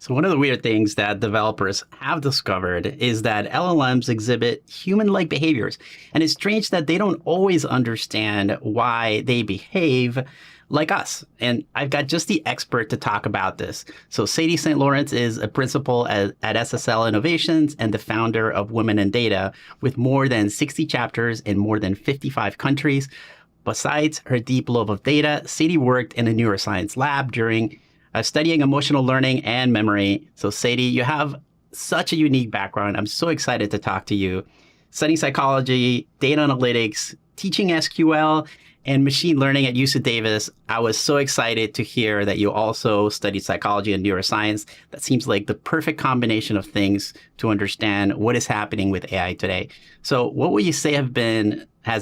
So one of the weird things that developers have discovered is that LLMs exhibit human-like behaviors. And it's strange that they don't always understand why they behave like us. And I've got just the expert to talk about this. So Sadie St. is a principal at SSL Innovations and the founder of Women in Data with more than 60 chapters in more than 55 countries. Besides her deep love of data, Sadie worked in a neuroscience lab during studying emotional learning and memory. So, Sadie, you have such a unique background. I'm so excited to talk to you. Studying psychology, data analytics, teaching SQL, and machine learning at UC Davis. I was so excited to hear that you also studied psychology and neuroscience. That seems like the perfect combination of things to understand what is happening with AI today. So, what would you say has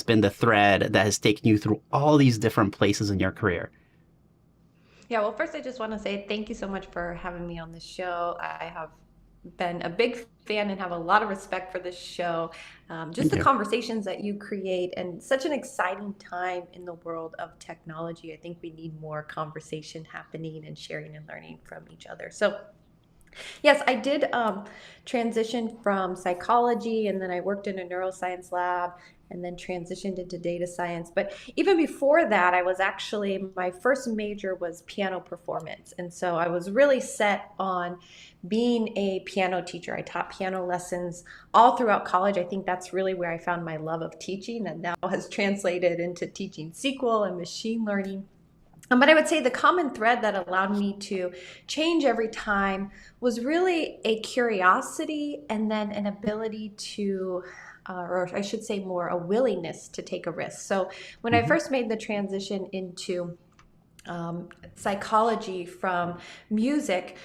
been the thread that has taken you through all these different places in your career? Yeah, well, first, I just want to say thank you so much for having me on the show. I have been a big fan and have a lot of respect for this show. Just Thank the you. conversations that you create, and such an exciting time in the world of technology. I think we need more conversation happening and sharing and learning from each other. So, yes, I did transition from psychology, and then I worked in a neuroscience lab, and then transitioned into data science. But even before that, I was actually, my first major was piano performance. And so I was really set on being a piano teacher. I taught piano lessons all throughout college. I think that's really where I found my love of teaching, that now has translated into teaching SQL and machine learning. But I would say the common thread that allowed me to change every time was really a curiosity and then an ability to, or I should say more, a willingness to take a risk. So when I Mhm. first made the transition into psychology from music,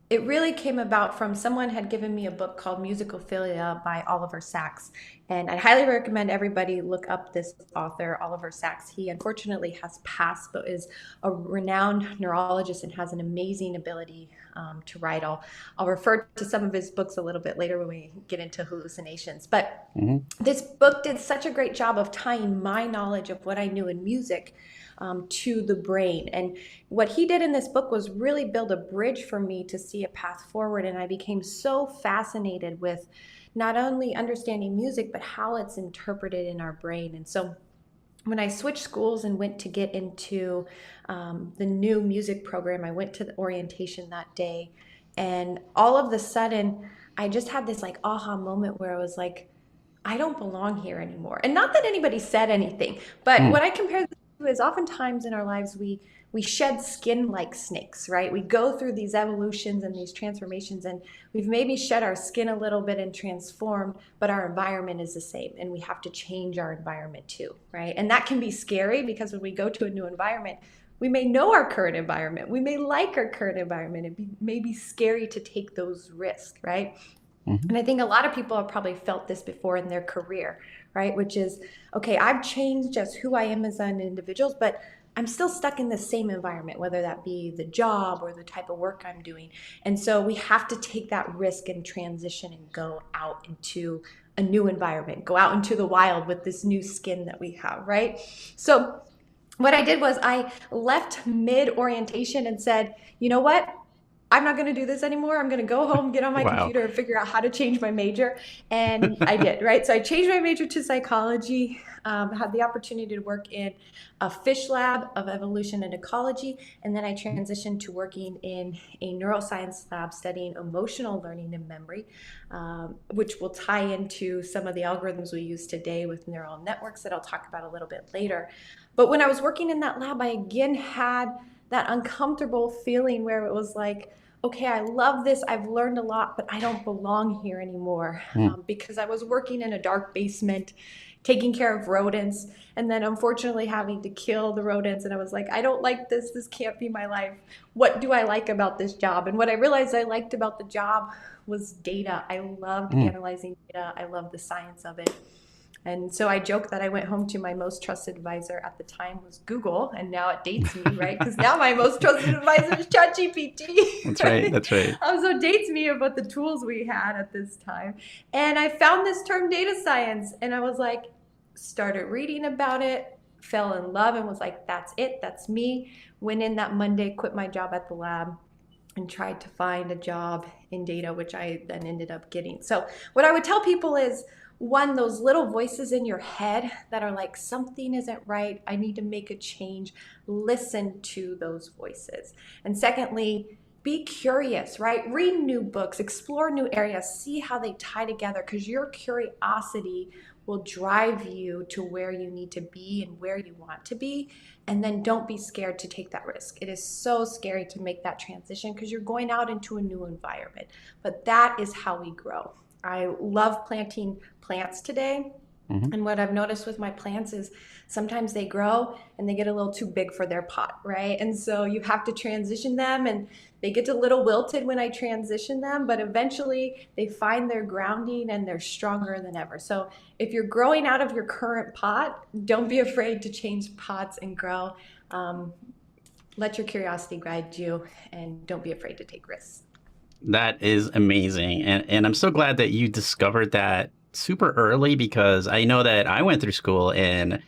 it really came about from someone had given me a book called Musicophilia by Oliver Sacks. And I highly recommend everybody look up this author, Oliver Sacks. He unfortunately has passed, but is a renowned neurologist and has an amazing ability to write. I'll refer to some of his books a little bit later when we get into hallucinations. But Mhm. this book did such a great job of tying my knowledge of what I knew in music to the brain. And what he did in this book was really build a bridge for me to see a path forward. And I became so fascinated with not only understanding music, but how it's interpreted in our brain. And so when I switched schools and went to get into the new music program, I went to the orientation that day. And all of a sudden, I just had this like aha moment where I was like, I don't belong here anymore. And not that anybody said anything, but Mm. what I compare this to is oftentimes in our lives we shed skin like snakes, right? We go through these evolutions and these transformations, and we've maybe shed our skin a little bit and transformed, but our environment is the same, and we have to change our environment too, right? And that can be scary because when we go to a new environment, we may know our current environment, we may like our current environment, may be scary to take those risks, right? Mhm. And I think a lot of people have probably felt this before in their career, right? Which is, okay, I've changed just who I am as an individual, but I'm still stuck in the same environment, whether that be the job or the type of work I'm doing. And so we have to take that risk and transition and go out into a new environment, go out into the wild with this new skin that we have, right? So what I did was I left mid orientation and said, you know what? I'm not going to do this anymore. I'm going to go home, get on my Wow. computer, and figure out how to change my major. And I did, right? So I changed my major to psychology, had the opportunity to work in a fish lab of evolution and ecology. And then I transitioned to working in a neuroscience lab studying emotional learning and memory, which will tie into some of the algorithms we use today with neural networks that I'll talk about a little bit later. But when I was working in that lab, I again had that uncomfortable feeling where it was like, okay, I love this. I've learned a lot, but I don't belong here anymore Mm. because I was working in a dark basement, taking care of rodents, and then unfortunately having to kill the rodents. And I was like, I don't like this. This can't be my life. What do I like about this job? And what I realized I liked about the job was data. I loved Mm. analyzing data, I loved the science of it. And so I joke that I went home to my most trusted advisor at the time was Google, and now it dates me, right? Because now my most trusted advisor is ChatGPT, That's right. right? That's right. So it dates me about the tools we had at this time. And I found this term data science, and I was like, started reading about it, fell in love, and was like, that's it, that's me. Went in that Monday, quit my job at the lab, and tried to find a job in data, which I then ended up getting. So, what I would tell people is one, those little voices in your head that are like, something isn't right, I need to make a change, listen to those voices. And secondly, be curious, right? Read new books, explore new areas, see how they tie together, because your curiosity will drive you to where you need to be and where you want to be. And then don't be scared to take that risk. It is so scary to make that transition because you're going out into a new environment. But that is how we grow. I love planting plants today. Hmm. And what I've noticed with my plants is sometimes they grow and they get a little too big for their pot, right? And so you have to transition them, and they get a little wilted when I transition them, but eventually they find their grounding and they're stronger than ever. So if you're growing out of your current pot, don't be afraid to change pots and grow. Um, Let your curiosity guide you, and don't be afraid to take risks. That is amazing. And I'm so glad that you discovered that super early, because I know that I went through school and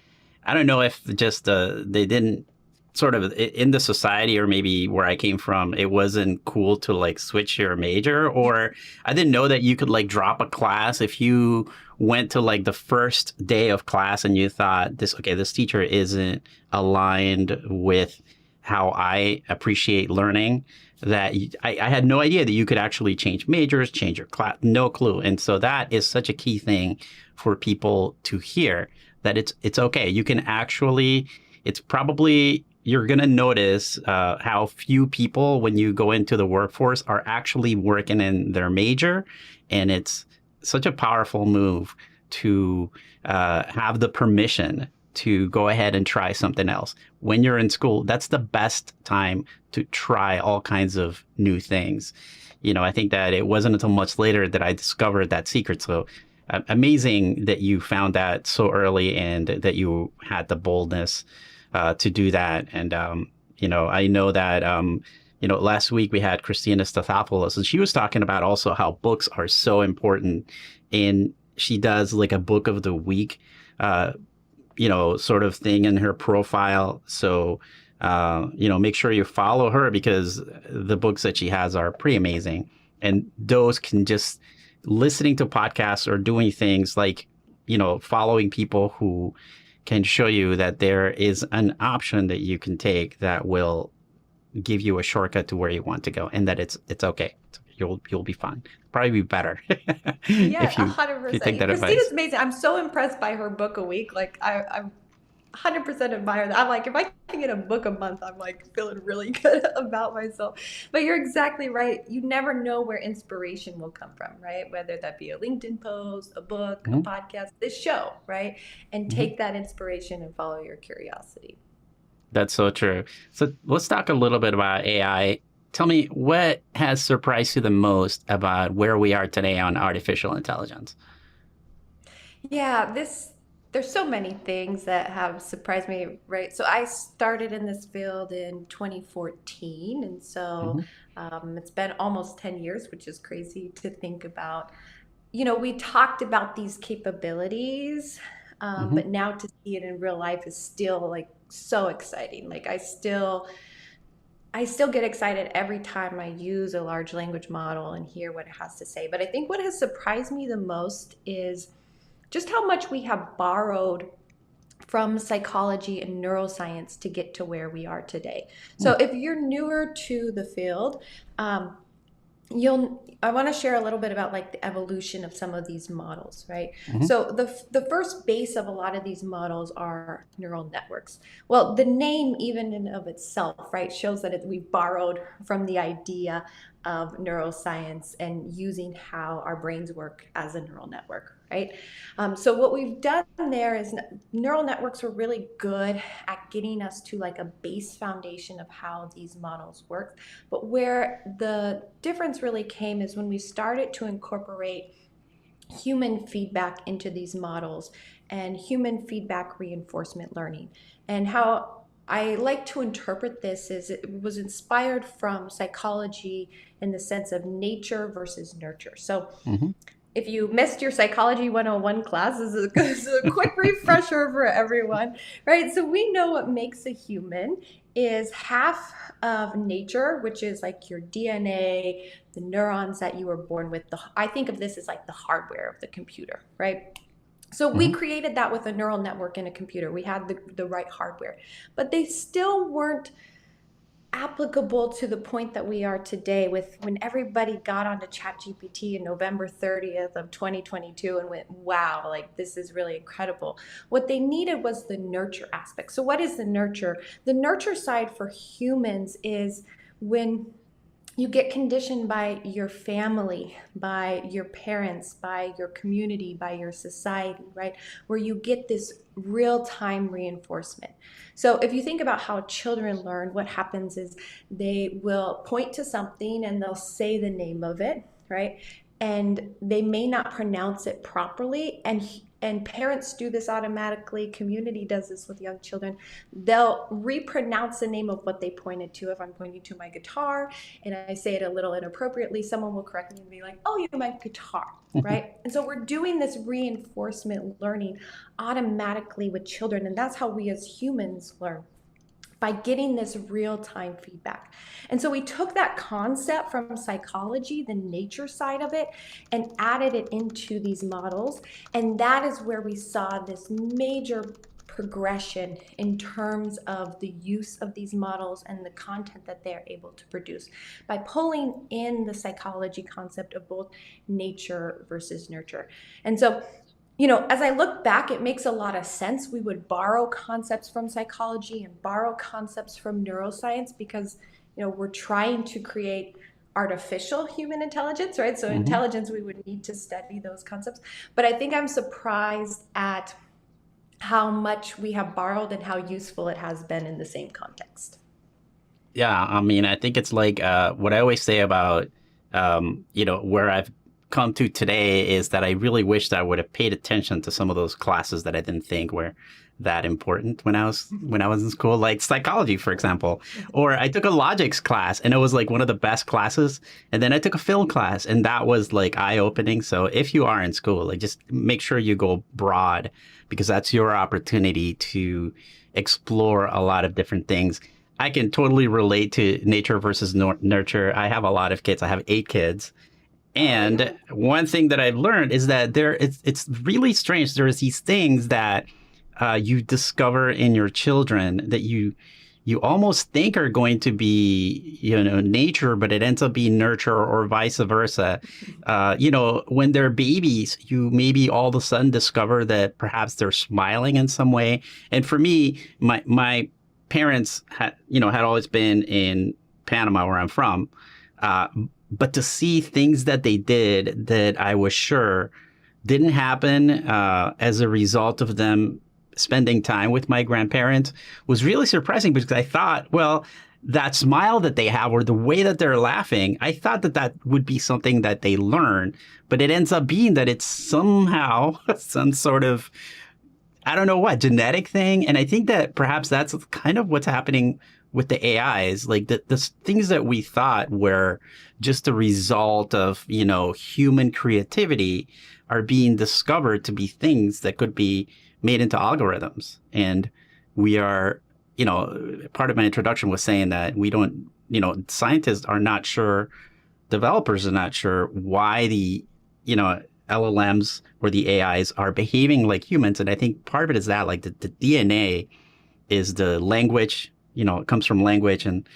I don't know if just they didn't sort of in the society, or maybe where I came from, it wasn't cool to like switch your major, or I didn't know that you could like drop a class if you went to like the first day of class and you thought this teacher isn't aligned with how I appreciate learning. I had no idea that you could actually change majors, change your class, no clue. And so that is such a key thing for people to hear, that it's okay. You can actually, it's probably, you're going to notice how few people, when you go into the workforce, are actually working in their major. And it's such a powerful move to have the permission to go ahead and try something else. When you're in school, that's the best time to try all kinds of new things. I think that it wasn't until much later that I discovered that secret. So amazing that you found that so early and that you had the boldness to do that. And, I know that, last week we had Christina Stathopoulos, and she was talking about also how books are so important. And she does like a book of the week, sort of thing in her profile. So, make sure you follow her, because the books that she has are pretty amazing. And those can just listening to podcasts or doing things like, following people who can show you that there is an option that you can take that will give you a shortcut to where you want to go, and that it's okay. You'll be fine. Probably be better Yeah, if a you hundred if you take percent. that Christina's advice. amazing. I'm so impressed by her book a week. Like I'm 100% admire that. I'm like, if I can get a book a month, I'm like feeling really good about myself. But you're exactly right. You never know where inspiration will come from, right? Whether that be a LinkedIn post, a book, a Hmm. podcast, this show, right? And Hmm. take that inspiration and follow your curiosity. That's so true. So let's talk a little bit about AI. Tell me, what has surprised you the most about where we are today on artificial intelligence? Yeah, there's so many things that have surprised me, right? So I started in this field in 2014, and so Hmm. it's been almost 10 years, which is crazy to think about. We talked about these capabilities, Hmm. but now to see it in real life is still like so exciting. Like I still get excited every time I use a large language model and hear what it has to say. But I think what has surprised me the most is just how much we have borrowed from psychology and neuroscience to get to where we are today. So if you're newer to the field, um, I want to share a little bit about like the evolution of some of these models, right? Hmm. So the first base of a lot of these models are neural networks. Well, the name even in of itself, right, shows that we borrowed from the idea of neuroscience and using how our brains work as a neural network, right? So what we've done there is neural networks are really good at getting us to like a base foundation of how these models work. But where the difference really came is when we started to incorporate human feedback into these models and human feedback reinforcement learning. And how I like to interpret this is it was inspired from psychology in the sense of nature versus nurture. So Hmm. if you missed your Psychology 101 class, this is a quick refresher for everyone, right? So we know what makes a human is half of nature, which is like your DNA, the neurons that you were born with. I think of this as like the hardware of the computer, right? So we Hmm. created that with a neural network in a computer. We had the right hardware, but they still weren't applicable to the point that we are today with when everybody got onto ChatGPT in November 30th of 2022 and went, wow, like this is really incredible. What they needed was the nurture aspect. So what is the nurture? The nurture side for humans is when you get conditioned by your family, by your parents, by your community, by your society, right? Where you get this real time reinforcement. So if you think about how children learn, what happens is they will point to something and they'll say the name of it, right? And they may not pronounce it properly, and parents do this automatically, community does this with young children. They'll repronounce the name of what they pointed to. If I'm pointing to my guitar and I say it a little inappropriately, someone will correct me and be like, oh, you're my guitar, right? And so we're doing this reinforcement learning automatically with children, and that's how we as humans learn, by getting this real time feedback. And so we took that concept from psychology, the nature side of it, and added it into these models. And that is where we saw this major progression in terms of the use of these models and the content that they're able to produce by pulling in the psychology concept of both nature versus nurture. And so as I look back, it makes a lot of sense. We would borrow concepts from psychology and borrow concepts from neuroscience because, we're trying to create artificial human intelligence, right? So Hmm. intelligence, we would need to study those concepts. But I think I'm surprised at how much we have borrowed and how useful it has been in the same context. Yeah, I mean, I think it's like what I always say about where I've come to today is that I really wish that I would have paid attention to some of those classes that I didn't think were that important when I was in school, like psychology, for example. Or I took a logics class and it was like one of the best classes. And then I took a film class and that was like eye opening. So if you are in school, like just make sure you go broad because that's your opportunity to explore a lot of different things. I can totally relate to nature versus nurture. I have a lot of kids. I have 8 kids. Oh, yeah. And one thing that I've learned is that it's really strange. There's these things that you discover in your children that you almost think are going to be nature, but it ends up being nurture or vice versa. When they're babies, you maybe all of a sudden discover that perhaps they're smiling in some way. And for me, my parents had always been in Panama, where I'm from. Uh, but to see things that they did that I was sure didn't happen as a result of them spending time with my grandparents was really surprising because I thought, well, that smile that they have or the way that they're laughing, I thought that that would be something that they learn, but it ends up being that it's somehow some sort of, I don't know what, genetic thing. And I think that perhaps that's kind of what's happening with the AIs. Like the things that we thought were just a result of, human creativity are being discovered to be things that could be made into algorithms. And we are, part of my introduction was saying that we don't, scientists are not sure, developers are not sure why the, LLMs or the AIs are behaving like humans. And I think part of it is that like the DNA is the language, it comes from language and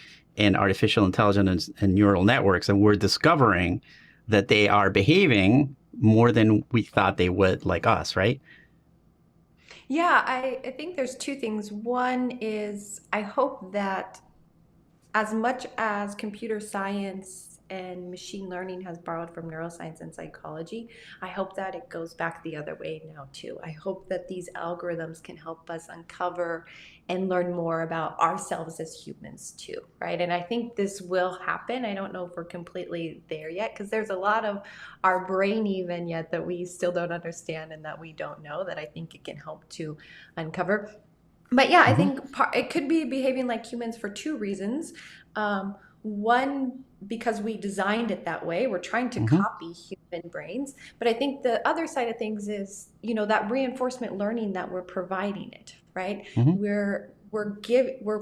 artificial intelligence and neural networks. And we're discovering that they are behaving more than we thought they would like us, right? Yeah, I think there's two things. One is I hope that as much as computer science and machine learning has borrowed from neuroscience and psychology, I hope that it goes back the other way now too. I hope that these algorithms can help us uncover and learn more about ourselves as humans too, right? And I think this will happen. I don't know if we're completely there yet because there's a lot of our brain even yet that we still don't understand and that we don't know that I think it can help to uncover. But yeah, I Mm-hmm. think it could be behaving like humans for two reasons. One, because we designed it that way. We're trying to Mm-hmm. copy humans human brains. But I think the other side of things is, that reinforcement learning that we're providing it, right? Hmm. We're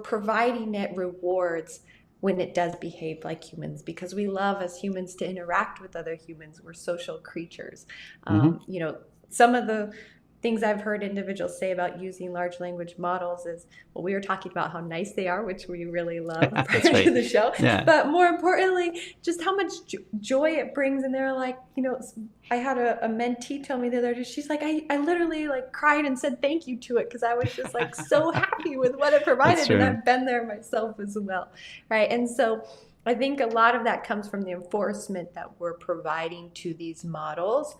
providing it rewards when it does behave like humans, because we love as humans to interact with other humans. We're social creatures. Hmm. Some of the things I've heard individuals say about using large language models is, well, we were talking about how nice they are, which we really love That's prior to right. the show, Yeah. but more importantly, just how much joy it brings. And they're like, I had a mentee tell me the other day, she's like, I literally like cried and said thank you to it because I was just like so happy with what it That's provided, and true. I've been there myself as well, right? And so I think a lot of that comes from the enforcement that we're providing to these models.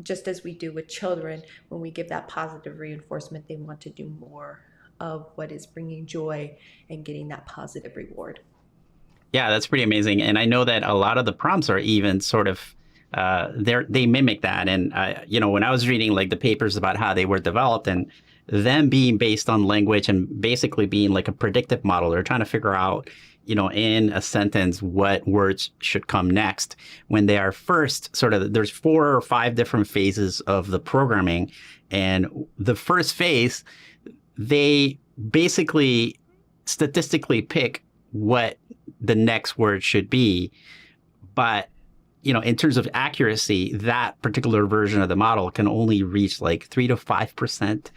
Just as we do with children, when we give that positive reinforcement, they want to do more of what is bringing joy and getting that positive reward. Yeah, that's pretty amazing. And I know that a lot of the prompts are even sort of they mimic that. And when I was reading like the papers about how they were developed and them being based on language and basically being like a predictive model, they're trying to figure out, in a sentence what words should come next when they are first sort of there's 4 or 5 different phases of the programming. And the first phase, they basically statistically pick what the next word should be. But, in terms of accuracy, that particular version of the model can only reach like 3 to 5%,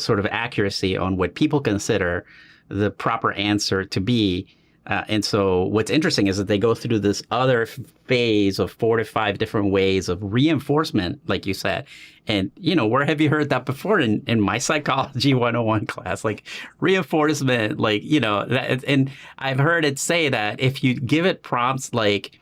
sort of accuracy on what people consider the proper answer to be. And so what's interesting is that they go through this other phase of 4 to 5 different ways of reinforcement, like you said. And, where have you heard that before in my psychology 101 class? Like reinforcement, like, and I've heard it say that if you give it prompts like,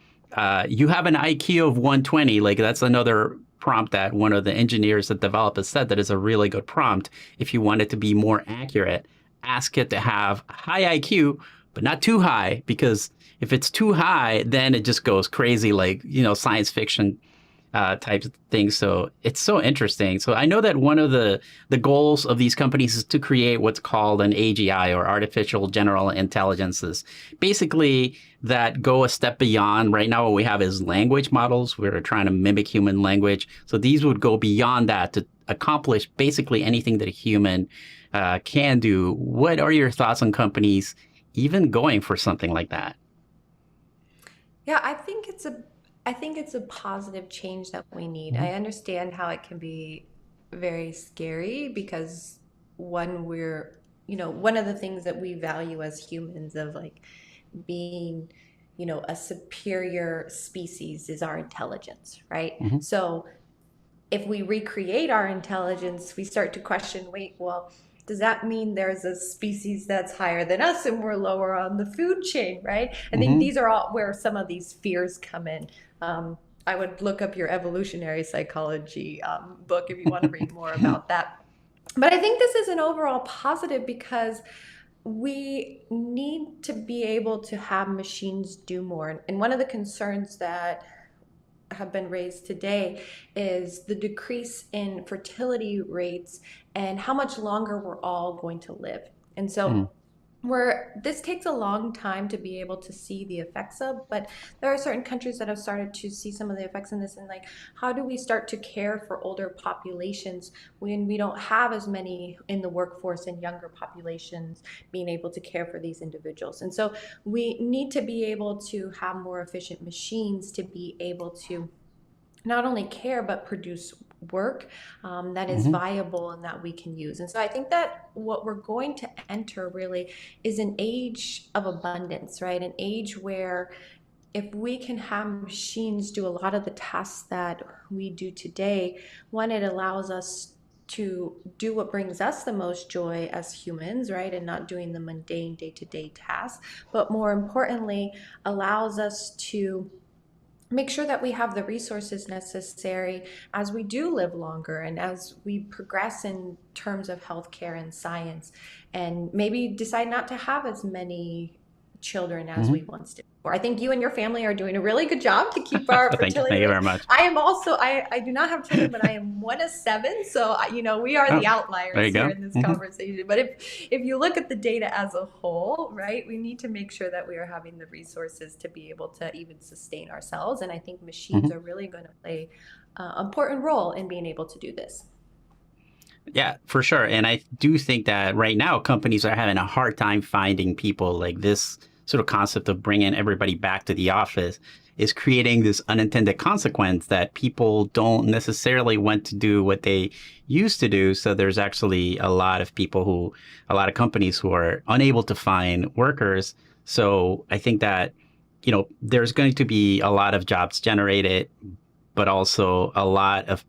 you have an IQ of 120, like that's another prompt that one of the engineers that developed it said that is a really good prompt. If you want it to be more accurate, ask it to have high IQ, but not too high, because if it's too high, then it just goes crazy, like, science fiction types of things. So it's so interesting. So I know that one of the goals of these companies is to create what's called an AGI, or artificial general intelligences, basically that go a step beyond. Right now what we have is language models. We're trying to mimic human language. So these would go beyond that to accomplish basically anything that a human can do. What are your thoughts on companies even going for something like that? Yeah, I think it's a positive change that we need. Hmm. I understand how it can be very scary because one of the things that we value as humans of like being, a superior species is our intelligence, right? Hmm. So if we recreate our intelligence, we start to question, wait, well, does that mean there's a species that's higher than us and we're lower on the food chain, right? I think Hmm. these are all where some of these fears come in. I would look up your evolutionary psychology book if you want to read more about that. But I think this is an overall positive because we need to be able to have machines do more. And one of the concerns that have been raised today is the decrease in fertility rates and how much longer we're all going to live. And so where this takes a long time to be able to see the effects of, but there are certain countries that have started to see some of the effects in this. And like, how do we start to care for older populations when we don't have as many in the workforce and younger populations being able to care for these individuals? And so we need to be able to have more efficient machines to be able to not only care but produce work that is Hmm. viable and that we can use. And so I think that what we're going to enter really is an age of abundance, right? An age where if we can have machines do a lot of the tasks that we do today, one, it allows us to do what brings us the most joy as humans, right? And not doing the mundane day-to-day tasks, but more importantly, allows us to make sure that we have the resources necessary as we do live longer and as we progress in terms of healthcare and science, and maybe decide not to have as many children as Hmm. we once did before. for. I think you and your family are doing a really good job to keep our Thank fertility you rate. very much. I am also, I do not have children, but I am one of seven. So, we are Oh, the there outliers you here go. in this Hmm. conversation. But if you look at the data as a whole, right, we need to make sure that we are having the resources to be able to even sustain ourselves. And I think machines Hmm. are really going to play an important role in being able to do this. Yeah, for sure. And I do think that right now companies are having a hard time finding people. Like this sort of concept of bringing everybody back to the office is creating this unintended consequence that people don't necessarily want to do what they used to do. So there's actually a lot of companies who are unable to find workers. So I think that, there's going to be a lot of jobs generated, but also a lot of,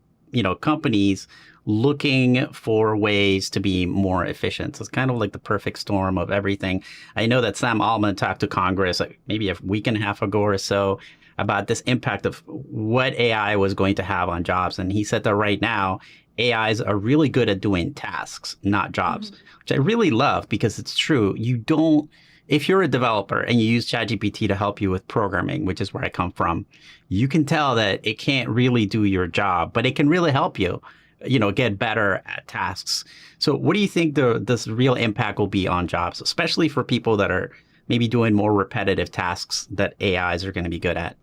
companies looking for ways to be more efficient. So it's kind of like the perfect storm of everything. I know that Sam Altman talked to Congress maybe a week and a half ago or so about this impact of what AI was going to have on jobs. And he said that right now, AIs are really good at doing tasks, not jobs, Mhm. which I really love because it's true. You don't, if you're a developer and you use ChatGPT to help you with programming, which is where I come from, you can tell that it can't really do your job, but it can really help you, get better at tasks. So what do you think this real impact will be on jobs, especially for people that are maybe doing more repetitive tasks that AIs are going to be good at?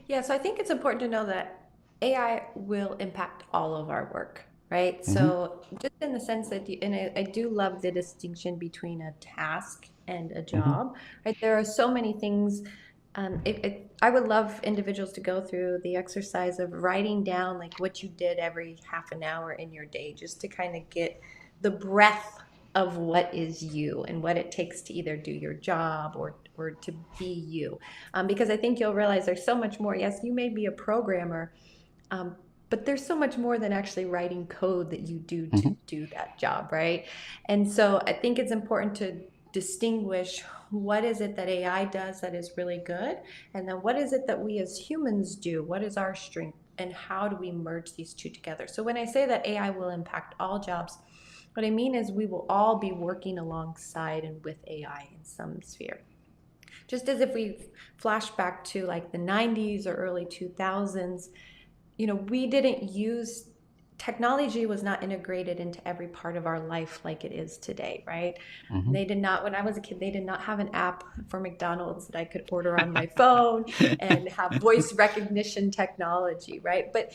Yeah, so I think it's important to know that AI will impact all of our work, right? Hmm. So just in the sense that, and I do love the distinction between a task and a Hmm. job, right? There are so many things. I would love individuals to go through the exercise of writing down like what you did every half an hour in your day, just to kind of get the breadth of what is you and what it takes to either do your job or to be you, because I think you'll realize there's so much more. Yes, you may be a programmer, um, but there's so much more than actually writing code that you do to Hmm. do that job, right? And so I think it's important to distinguish what is it that AI does that is really good, and then what is it that we as humans do? What is our strength? And how do we merge these two together? So when I say that AI will impact all jobs, what I mean is we will all be working alongside and with AI in some sphere. Just as if we flash back to like the 90s or early 2000s, we didn't use technology was not integrated into every part of our life like it is today, right? Hmm. They did not, when I was a kid, they did not have an app for McDonald's that I could order on my phone and have voice recognition technology, right? But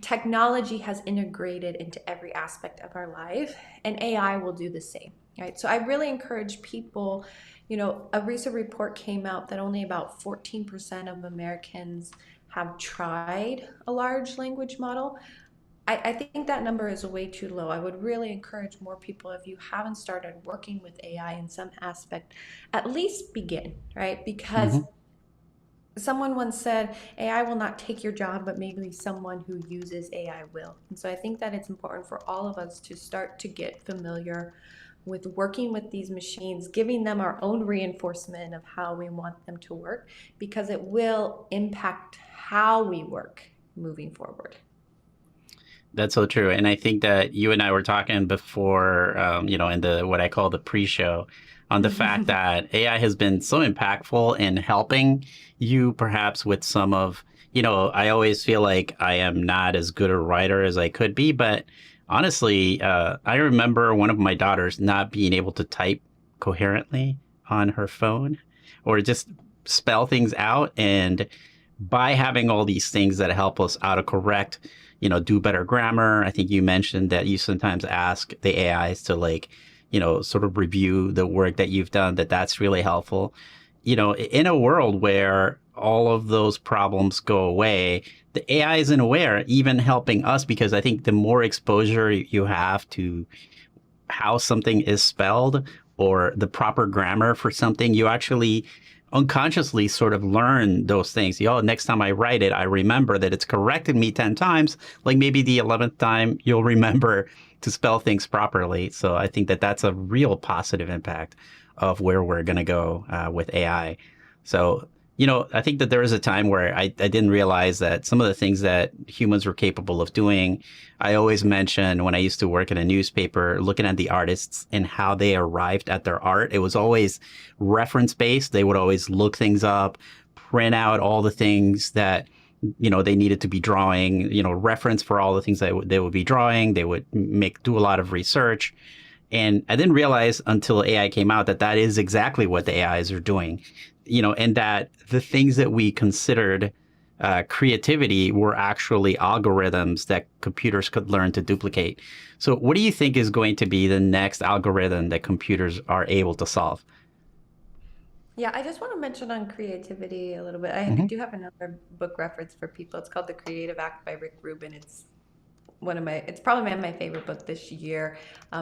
technology has integrated into every aspect of our life, and AI will do the same, right? So I really encourage people, a recent report came out that only about 14% of Americans have tried a large language model. I think that number is way too low. I would really encourage more people, if you haven't started working with AI in some aspect, at least begin, right? Because Hmm. someone once said, AI will not take your job, but maybe someone who uses AI will. And so I think that it's important for all of us to start to get familiar with working with these machines, giving them our own reinforcement of how we want them to work, because it will impact how we work moving forward. That's so true. And I think that you and I were talking before, in the what I call the pre-show, on the fact that AI has been so impactful in helping you perhaps with some of, I always feel like I am not as good a writer as I could be. But honestly, I remember one of my daughters not being able to type coherently on her phone or just spell things out. And by having all these things that help us autocorrect, do better grammar. I think you mentioned that you sometimes ask the AIs to like, sort of review the work that you've done, that's really helpful. In a world where all of those problems go away, the AI isn't aware, even helping us, because I think the more exposure you have to how something is spelled or the proper grammar for something, you actually unconsciously sort of learn those things. Next time I write it, I remember that it's corrected me 10 times. Like maybe the 11th time, you'll remember to spell things properly. So I think that that's a real positive impact of where we're going to go with AI. So I think that there was a time where I didn't realize that some of the things that humans were capable of doing. I always mention when I used to work in a newspaper, looking at the artists and how they arrived at their art. It was always reference based. They would always look things up, print out all the things that they needed to be drawing, reference for all the things that they would be drawing. They would do a lot of research. And I didn't realize until AI came out that that is exactly what the AIs are doing, and that the things that we considered creativity were actually algorithms that computers could learn to duplicate. So, what do you think is going to be the next algorithm that computers are able to solve? Yeah, I just want to mention on creativity a little bit. I Hmm. do have another book reference for people. It's called The Creative Act by Rick Rubin. It's probably my favorite book this year,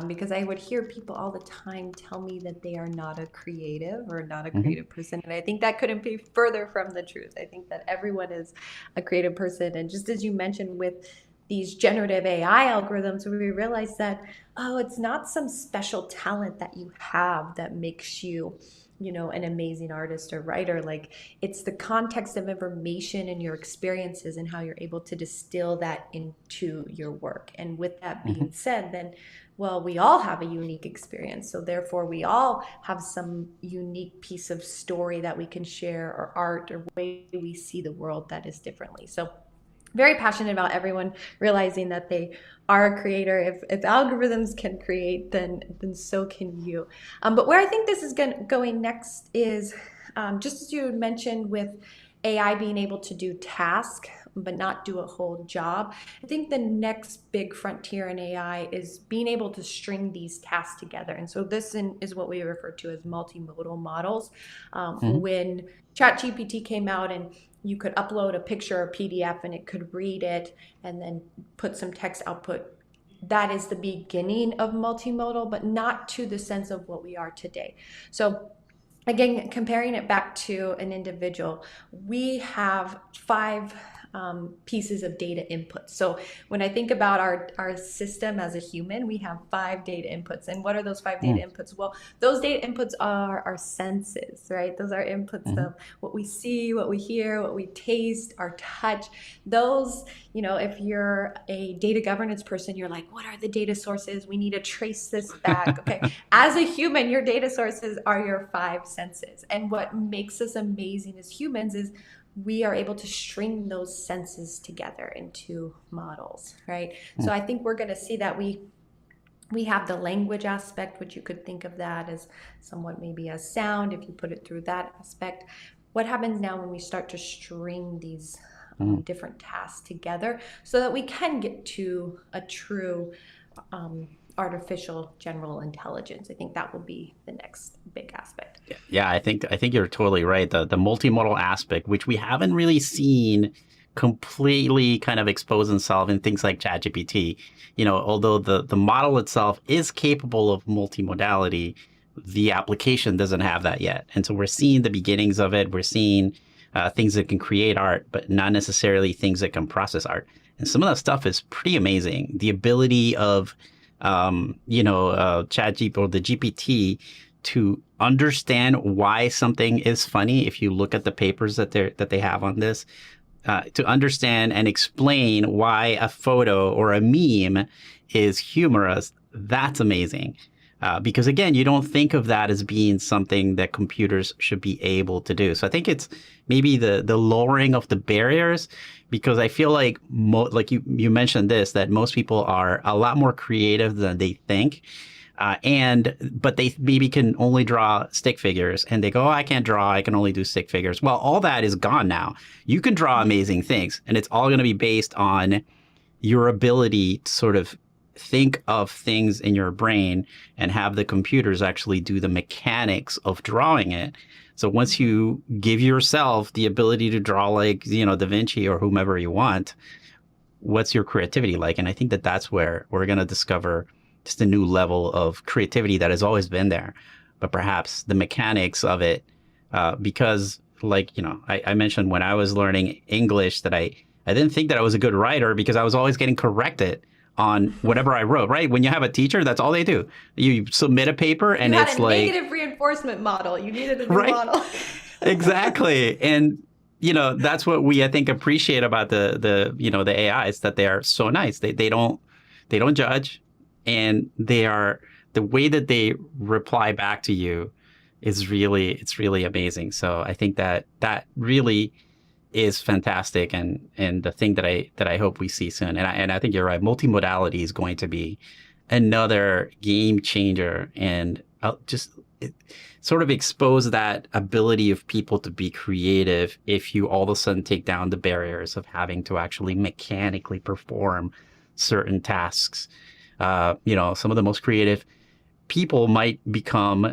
because I would hear people all the time tell me that they are not a creative or not a Hmm. creative person. And I think that couldn't be further from the truth. I think that everyone is a creative person. And just as you mentioned with these generative AI algorithms, we realize that, oh, it's not some special talent that you have that makes you, an amazing artist or writer. Like, it's the context of information and your experiences and how you're able to distill that into your work. And with that Hmm. being said, then, well, we all have a unique experience. So therefore, we all have some unique piece of story that we can share, or art, or way we see the world that is differently. So very passionate about everyone realizing that they are a creator. If algorithms can create, then so can you. But where I think this is going next is, just as you mentioned, with AI being able to do tasks but not do a whole job. I think the next big frontier in AI is being able to string these tasks together. And so is what we refer to as multimodal models. Hmm. When ChatGPT came out and you could upload a picture or PDF and it could read it and then put some text output. That is the beginning of multimodal, but not to the sense of what we are today. So again, comparing it back to an individual, we have five pieces of data inputs. So when I think about our system as a human, we have five data inputs. And what are those five data inputs? Well, those data inputs are our senses, right? Those are inputs Hmm. of what we see, what we hear, what we taste, our touch. Those, if you're a data governance person, you're like, what are the data sources? We need to trace this back. Okay. As a human, your data sources are your five senses. And what makes us amazing as humans is we are able to string those senses together into models, right? So I think we're going to see that we have the language aspect, which you could think of that as somewhat maybe as sound if you put it through that aspect. What happens now when we start to string these different tasks together so that we can get to a true um, artificial general intelligence? I think that will be the next big aspect. Yeah, I think you're totally right. The multimodal aspect, which we haven't really seen completely kind of expose and solve in things like ChatGPT. Although the model itself is capable of multimodality, the application doesn't have that yet. And so we're seeing the beginnings of it. We're seeing things that can create art, but not necessarily things that can process art. And some of that stuff is pretty amazing. The ability of ChatGPT or the GPT to understand why something is funny. If you look at the papers that they have on this, to understand and explain why a photo or a meme is humorous, that's amazing. Because again, you don't think of that as being something that computers should be able to do. So I think it's maybe the lowering of the barriers, because I feel like like you mentioned this, that most people are a lot more creative than they think. But they maybe can only draw stick figures, and they go, oh, I can't draw, I can only do stick figures. Well, all that is gone now. You can draw amazing things, and it's all going to be based on your ability to sort of think of things in your brain and have the computers actually do the mechanics of drawing it. So once you give yourself the ability to draw like, Da Vinci or whomever you want, what's your creativity like? And I think that that's where we're going to discover just a new level of creativity that has always been there, but perhaps the mechanics of it, because like, I mentioned when I was learning English that I didn't think that I was a good writer because I was always getting corrected on whatever I wrote, right? When you have a teacher, that's all they do. You submit a paper You and had it's a like, negative reinforcement model. You needed a new right? model. Exactly. And that's what we I think appreciate about the AIs, that they are so nice. They don't judge, and they are the way that they reply back to you is really amazing. So I think that really is fantastic, and the thing that I hope we see soon. And I think you're right. Multimodality is going to be another game changer, and just it, sort of expose that ability of people to be creative if you all of a sudden take down the barriers of having to actually mechanically perform certain tasks. Some of the most creative people might become,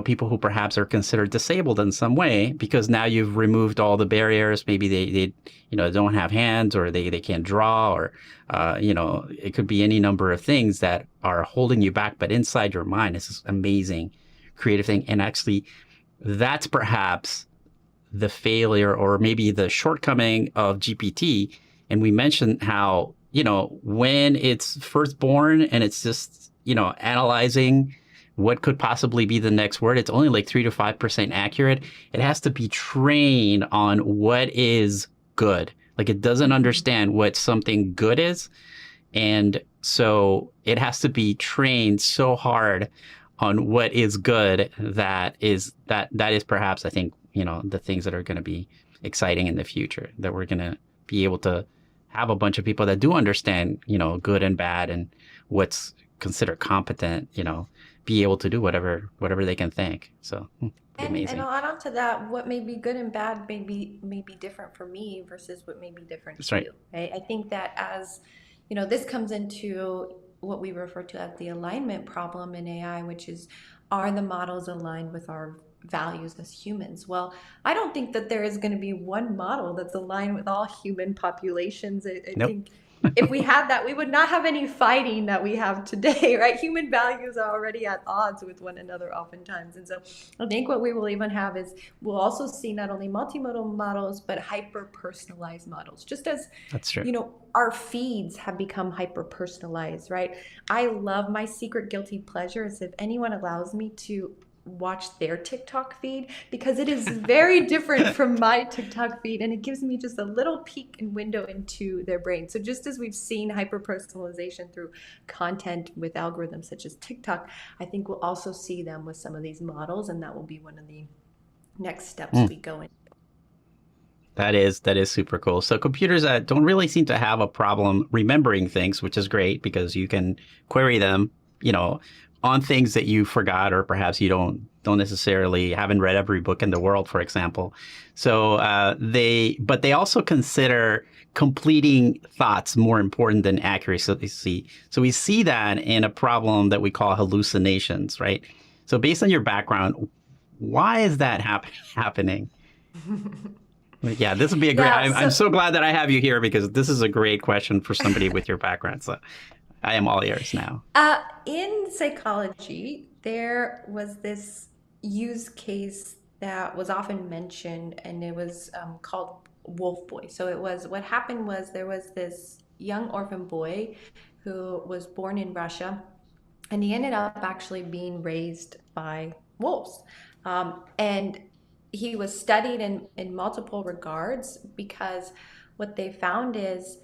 people who perhaps are considered disabled in some way, because now you've removed all the barriers. Maybe they don't have hands, or they can't draw, or, it could be any number of things that are holding you back. But inside your mind is this amazing creative thing. And actually, that's perhaps the failure, or maybe the shortcoming of GPT. And we mentioned how, when it's first born and it's just, analyzing what could possibly be the next word, it's only like 3 to 5% accurate. It has to be trained on what is good. Like, it doesn't understand what something good is. And so it has to be trained so hard on what is good, that is perhaps, I think, the things that are going to be exciting in the future, that we're going to be able to have a bunch of people that do understand, good and bad, and what's considered competent, be able to do whatever they can think. So be And amazing. I'll add on to that, what may be good and bad may be different for me versus what may be different That's to right. you. Right? I think that as this comes into what we refer to as the alignment problem in AI, which is, are the models aligned with our values as humans? Well, I don't think that there is going to be one model that's aligned with all human populations. I Nope. think if we had that, we would not have any fighting that we have today, right? Human values are already at odds with one another oftentimes. And so I think what we will even have is, we'll also see not only multimodal models, but hyper personalized models, just as That's true. our feeds have become hyper personalized, right? I love my secret guilty pleasures if anyone allows me to watch their TikTok feed, because it is very different from my TikTok feed, and it gives me just a little peek and window into their brain. So just as we've seen hyper personalization through content with algorithms such as TikTok, I think we'll also see them with some of these models, and that will be one of the next steps Mm. we go in. That is super cool. So computers don't really seem to have a problem remembering things, which is great, because you can query them, you know, on things that you forgot, or perhaps you don't necessarily haven't read every book in the world, for example. So but they also consider completing thoughts more important than accuracy. So we see that in a problem that we call hallucinations, right? So based on your background, why is that happening? Yeah, this would be a great. Yeah, I'm so so glad that I have you here, because this is a great question for somebody with your background. So I am all ears now. in psychology, there was this use case that was often mentioned, and it was called Wolf Boy. So it was, what happened was, there was this young orphan boy who was born in Russia, and he ended up actually being raised by wolves. And he was studied in multiple regards, because what they found is,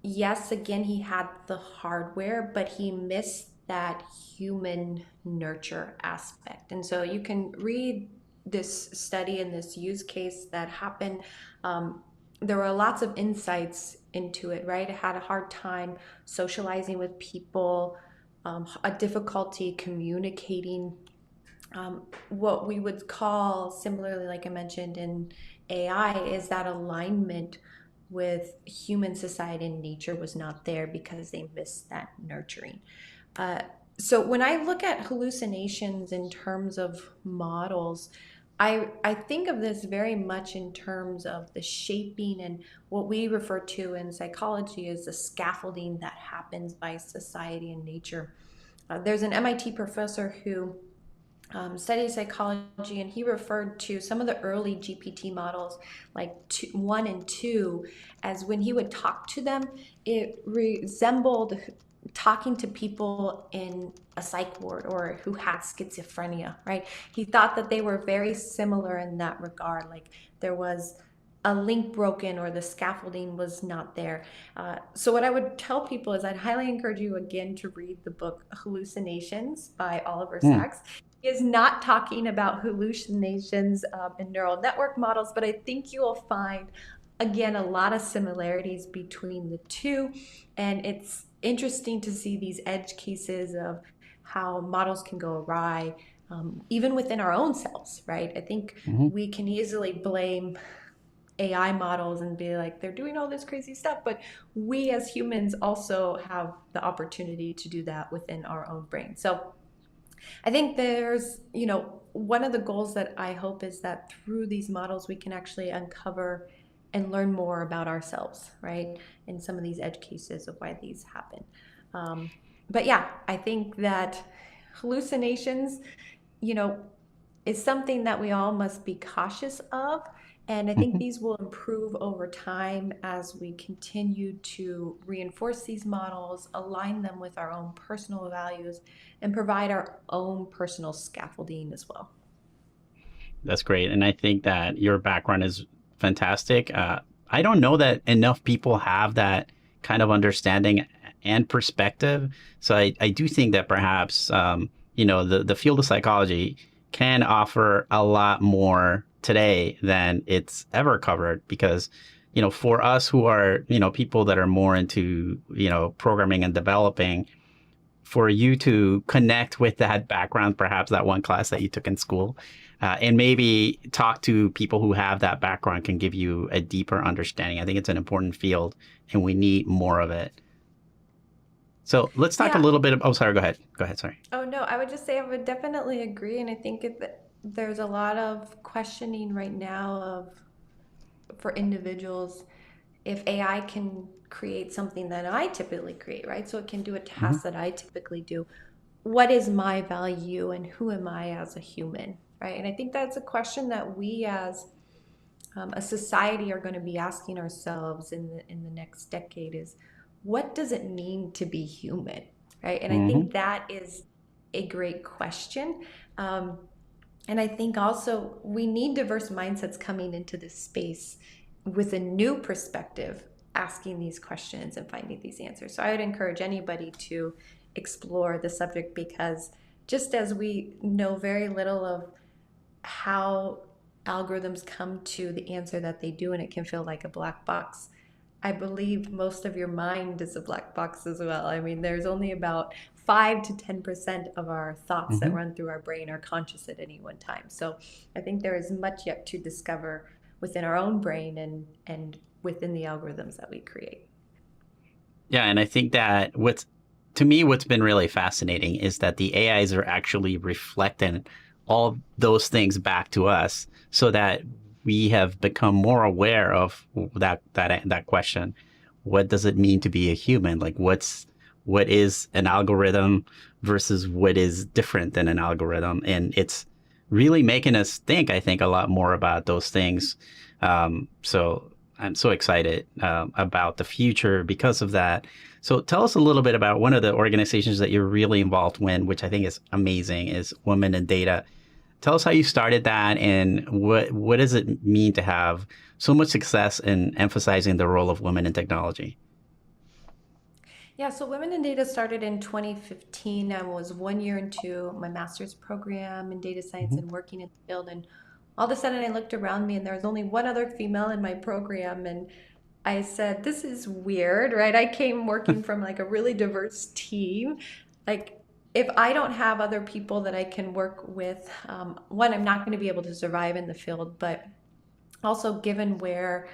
yes, again, he had the hardware, but he missed that human nurture aspect. And so you can read this study and this use case that happened. There were lots of insights into it, right? It had a hard time socializing with people, a difficulty communicating, what we would call, similarly, like I mentioned in AI, is that alignment with human society and nature was not there, because they missed that nurturing. Uh, so when I look at hallucinations in terms of models, I think of this very much in terms of the shaping and what we refer to in psychology as the scaffolding that happens by society and nature. There's an MIT professor who studies psychology, and he referred to some of the early GPT models, like 1 and 2, as when he would talk to them, it resembled talking to people in a psych ward or who had schizophrenia, right? He thought that they were very similar in that regard. Like there was a link broken or the scaffolding was not there. So, what I would tell people is I'd highly encourage you again to read the book Hallucinations by Oliver Hmm. Sacks. He is not talking about hallucinations in neural network models, but I think you will find, again, a lot of similarities between the two. And it's interesting to see these edge cases of how models can go awry, even within our own selves, right? I think Hmm. we can easily blame AI models and be like, they're doing all this crazy stuff. But we as humans also have the opportunity to do that within our own brain. So I think there's, one of the goals that I hope is that through these models, we can actually uncover and learn more about ourselves, right? In some of these edge cases of why these happen. Um, but yeah, I think that hallucinations, you know, is something that we all must be cautious of. And I think Hmm. these will improve over time as we continue to reinforce these models, align them with our own personal values, and provide our own personal scaffolding as well. That's great. And I think that your background is fantastic. I don't know that enough people have that kind of understanding and perspective. So I do think that perhaps, the field of psychology can offer a lot more today than it's ever covered because, for us who are, people that are more into, programming and developing, for you to connect with that background, perhaps that one class that you took in school, and maybe talk to people who have that background can give you a deeper understanding. I think it's an important field and we need more of it. So let's talk a Yeah. little bit. Oh, sorry. Go ahead. Go ahead. Sorry. Oh, no, I would just say I would definitely agree. And I think there's a lot of questioning right now for individuals if AI can create something that I typically create, right? So it can do a Hmm. task that I typically do. What is my value and who am I as a human, right? And I think that's a question that we as a society are going to be asking ourselves in the next decade is what does it mean to be human, right? And I Hmm. think that is a great question. Um, and I think also we need diverse mindsets coming into this space with a new perspective, asking these questions and finding these answers. So I would encourage anybody to explore the subject because just as we know very little of how algorithms come to the answer that they do, and it can feel like a black box. I believe most of your mind is a black box as well. I mean, there's only about 5 to 10% of our thoughts that Hmm. run through our brain are conscious at any one time. So I think there is much yet to discover within our own brain and within the algorithms that we create. Yeah, and I think that to me, what's been really fascinating is that the AIs are actually reflecting all those things back to us, so that we have become more aware of that question. What does it mean to be a human? Like, what is an algorithm versus what is different than an algorithm? And it's really making us think, I think, a lot more about those things. So I'm so excited about the future because of that. So tell us a little bit about one of the organizations that you're really involved in, which I think is amazing, is Women in Data. Tell us how you started that and what does it mean to have so much success in emphasizing the role of women in technology? Yeah, so Women in Data started in 2015. I was 1 year into my master's program in data science Hmm. and working in the field. And all of a sudden, I looked around me and there was only one other female in my program. And I said, this is weird, right? I came working from like a really diverse team. Like, if I don't have other people that I can work with, one, I'm not going to be able to survive in the field, but also given where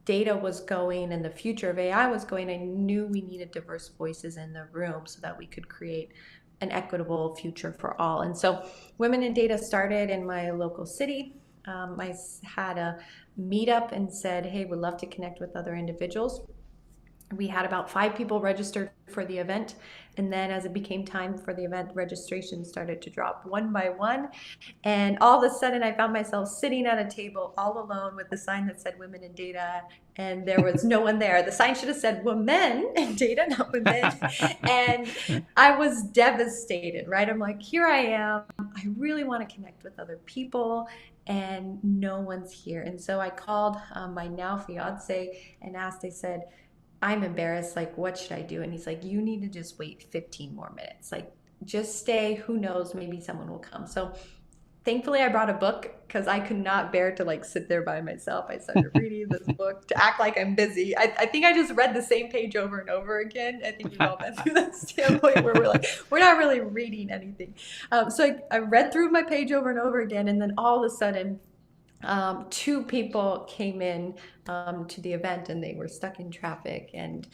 data was going and the future of AI was going, I knew we needed diverse voices in the room so that we could create an equitable future for all. And so Women in Data started in my local city. I had a meetup and said, hey, we'd love to connect with other individuals. We had about 5 people registered for the event. And then as it became time for the event, registration started to drop one by one. And all of a sudden, I found myself sitting at a table all alone with a sign that said Women in Data, and there was no one there. The sign should have said Women in Data, not Women. And I was devastated, right? I'm like, here I am. I really want to connect with other people, and no one's here. And so I called my now fiance and asked, I said, I'm embarrassed. Like, what should I do? And he's like, you need to just wait 15 more minutes. Like, just stay. Who knows? Maybe someone will come. So thankfully I brought a book because I could not bear to like sit there by myself. I started reading this book to act like I'm busy. I think I just read the same page over and over again. I think we've all been through that standpoint where we're like, we're not really reading anything. So I read through my page over and over again. And then all of a sudden, 2 people came in to the event and they were stuck in traffic and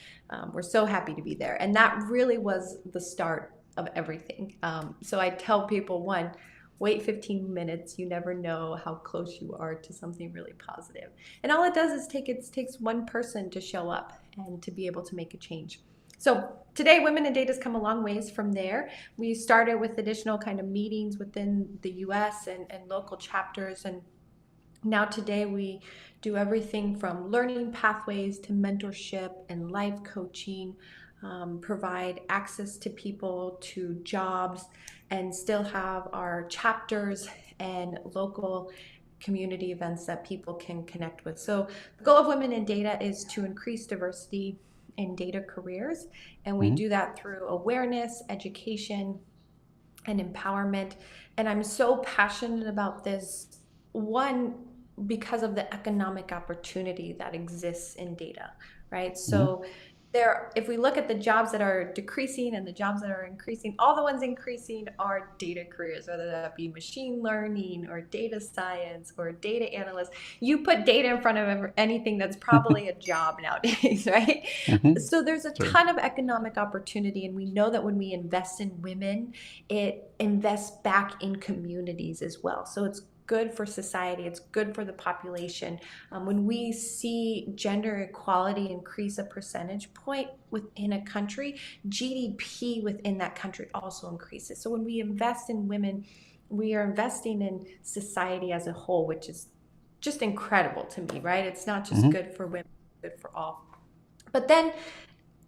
were so happy to be there. And that really was the start of everything. So I tell people, one, wait 15 minutes. You never know how close you are to something really positive. And all it does is takes one person to show up and to be able to make a change. So today, Women in Data has come a long ways from there. We started with additional kind of meetings within the US and local chapters. And now today we do everything from learning pathways to mentorship and life coaching, provide access to people to jobs, and still have our chapters and local community events that people can connect with. So the goal of Women in Data is to increase diversity in data careers, and we Mhm. do that through awareness, education, and empowerment. And I'm so passionate about this, one, because of the economic opportunity that exists in data, right? Mhm. So there, if we look at the jobs that are decreasing and the jobs that are increasing, all the ones increasing are data careers, whether that be machine learning or data science or data analyst. You put data in front of anything, that's probably a job nowadays, right? Mhm. So there's a True. ton of economic opportunity, and we know that when we invest in women, it invests back in communities as well. So it's good for society, it's good for the population. When we see gender equality increase a percentage point within a country, GDP within that country also increases. So when we invest in women, we are investing in society as a whole, which is just incredible to me, right? It's not just Mhm. good for women, it's good for all. But then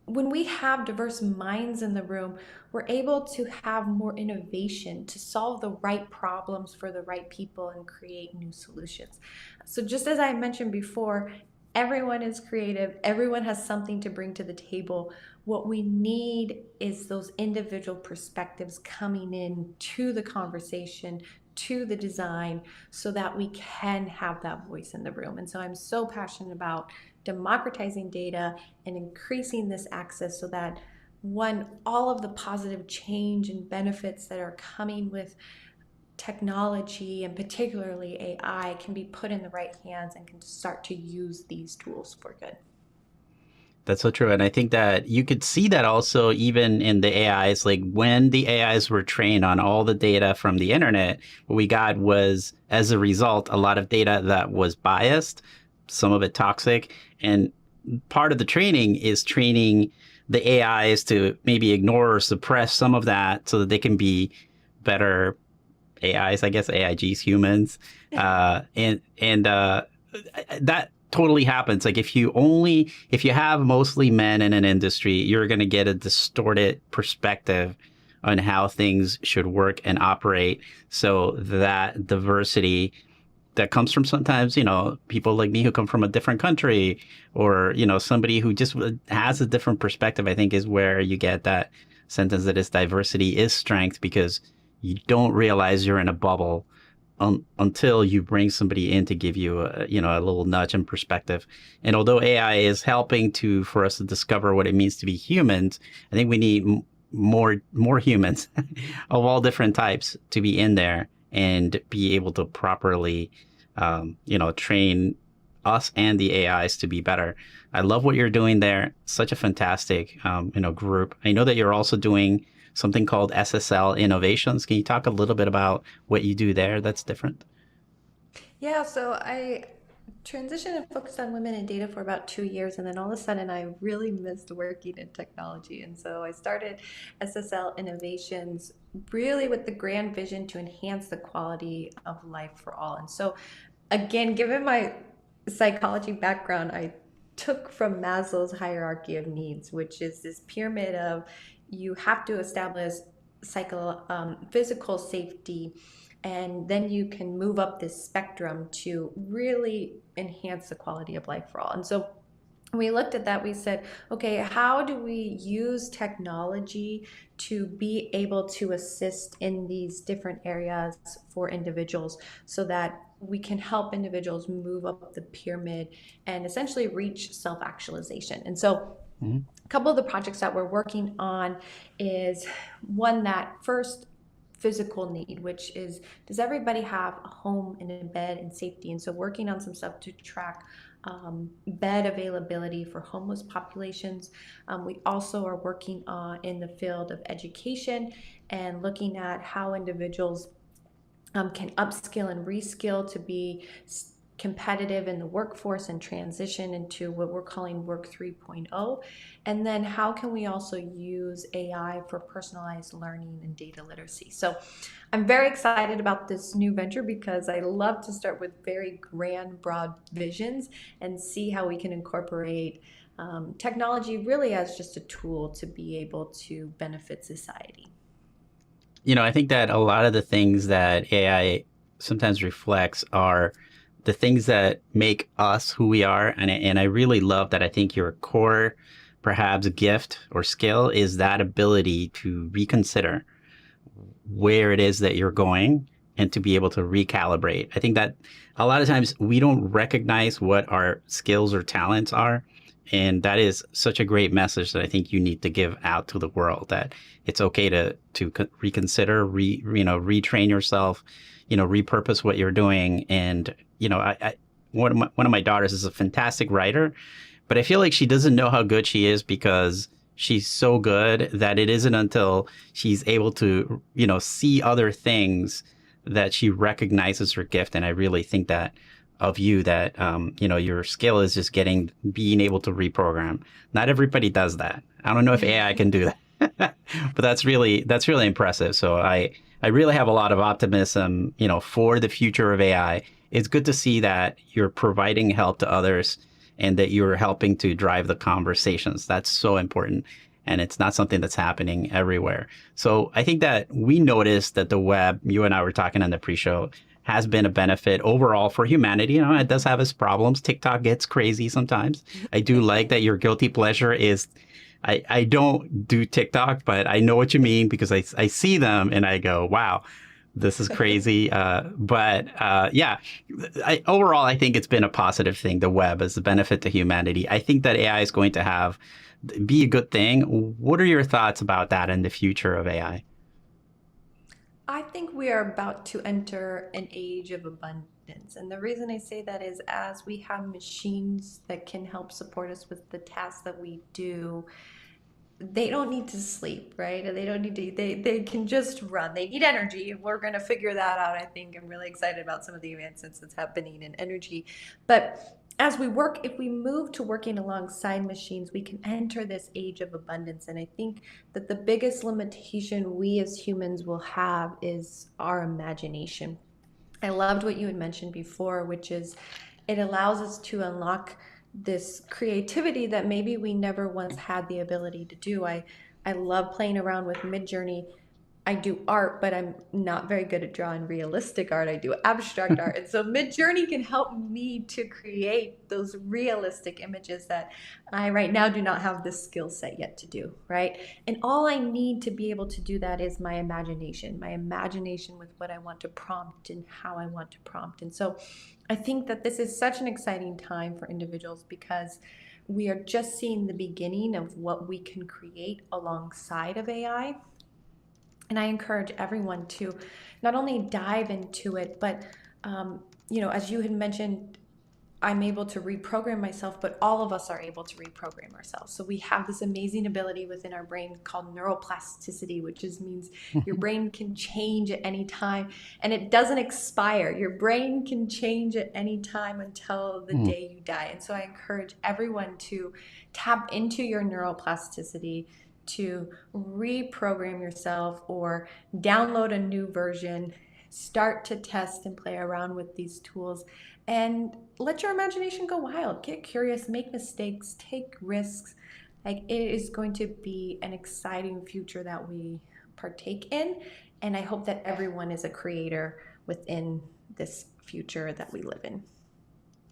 when we have diverse minds in the room, we're able to have more innovation to solve the right problems for the right people and create new solutions. So, just as I mentioned before, everyone is creative, everyone has something to bring to the table. What we need is those individual perspectives coming in to the conversation, to the design, so that we can have that voice in the room. And so, I'm so passionate about democratizing data and increasing this access so that, one, all of the positive change and benefits that are coming with technology and particularly AI can be put in the right hands and can start to use these tools for good. That's so true. And I think that you could see that also even in the AIs, like when the AIs were trained on all the data from the internet, what we got was, as a result, a lot of data that was biased, some of it toxic. And part of the training is training the AIs to maybe ignore or suppress some of that so that they can be better AIs, I guess AIGs, humans, and that totally happens. Like if you have mostly men in an industry, you're going to get a distorted perspective on how things should work and operate. So that diversity that comes from sometimes, people like me who come from a different country, or, somebody who just has a different perspective, I think is where you get that sentence that is diversity is strength, because you don't realize you're in a bubble until you bring somebody in to give you a little nudge and perspective. And although AI is helping for us to discover what it means to be humans, I think we need more humans of all different types to be in there and be able to properly, train us and the AIs to be better. I love what you're doing there. Such a fantastic, group. I know that you're also doing something called SSL Innovations. Can you talk a little bit about what you do there that's different? Yeah, so transitioned and focused on women in data for about 2 years, and then all of a sudden I really missed working in technology, and so I started SSL Innovations really with the grand vision to enhance the quality of life for all. And so again, given my psychology background, I took from Maslow's hierarchy of needs, which is this pyramid of you have to establish physical safety, and then you can move up this spectrum to really enhance the quality of life for all. And so we looked at that, we said, okay, how do we use technology to be able to assist in these different areas for individuals so that we can help individuals move up the pyramid and essentially reach self-actualization. And so Mhm. a couple of the projects that we're working on is one that first physical need, which is, does everybody have a home and a bed and safety? And so working on some stuff to track bed availability for homeless populations. We also are working on in the field of education and looking at how individuals can upskill and reskill to be competitive in the workforce and transition into what we're calling work 3.0. And then how can we also use AI for personalized learning and data literacy? So I'm very excited about this new venture because I love to start with very grand, broad visions and see how we can incorporate technology really as just a tool to be able to benefit society. I think that a lot of the things that AI sometimes reflects are the things that make us who we are. And I really love that. I think your core, perhaps, gift or skill is that ability to reconsider where it is that you're going and to be able to recalibrate. I think that a lot of times we don't recognize what our skills or talents are. And that is such a great message that I think you need to give out to the world, that it's okay to reconsider, retrain yourself, repurpose what you're doing. And, one of my daughters is a fantastic writer, but I feel like she doesn't know how good she is because she's so good that it isn't until she's able to, see other things that she recognizes her gift. And I really think that of you that, your skill is just being able to reprogram. Not everybody does that. I don't know if AI can do that, but that's really impressive. So I really have a lot of optimism, for the future of AI. It's good to see that you're providing help to others and that you're helping to drive the conversations. That's so important. And it's not something that's happening everywhere. So I think that we noticed that the web, you and I were talking on the pre-show, has been a benefit overall for humanity. It does have its problems. TikTok gets crazy sometimes. I do like that your guilty pleasure is, I don't do TikTok, but I know what you mean because I see them and I go, wow, this is crazy. But yeah, overall, I think it's been a positive thing, the web, as a benefit to humanity. I think that AI is going to be a good thing. What are your thoughts about that in the future of AI? I think we are about to enter an age of abundance. And the reason I say that is as we have machines that can help support us with the tasks that we do, they don't need to sleep, right? They don't need to, they can just run. They need energy. We're going to figure that out. I think I'm really excited about some of the advancements that's happening in energy. But as we work, if we move to working alongside machines, we can enter this age of abundance. And I think that the biggest limitation we as humans will have is our imagination. I loved what you had mentioned before, which is it allows us to unlock this creativity that maybe we never once had the ability to do. I love playing around with Midjourney. I do art, but I'm not very good at drawing realistic art. I do abstract art. And so Midjourney can help me to create those realistic images that I right now do not have the skill set yet to do, right? And all I need to be able to do that is my imagination with what I want to prompt and how I want to prompt. And so I think that this is such an exciting time for individuals because we are just seeing the beginning of what we can create alongside of AI. And I encourage everyone to not only dive into it, but as you had mentioned, I'm able to reprogram myself, but all of us are able to reprogram ourselves. So we have this amazing ability within our brain called neuroplasticity, which means your brain can change at any time and it doesn't expire. Your brain can change at any time until the Mm. day you die. And so I encourage everyone to tap into your neuroplasticity, to reprogram yourself or download a new version, start to test and play around with these tools, and let your imagination go wild. Get curious, make mistakes, take risks. Like, it is going to be an exciting future that we partake in. And I hope that everyone is a creator within this future that we live in.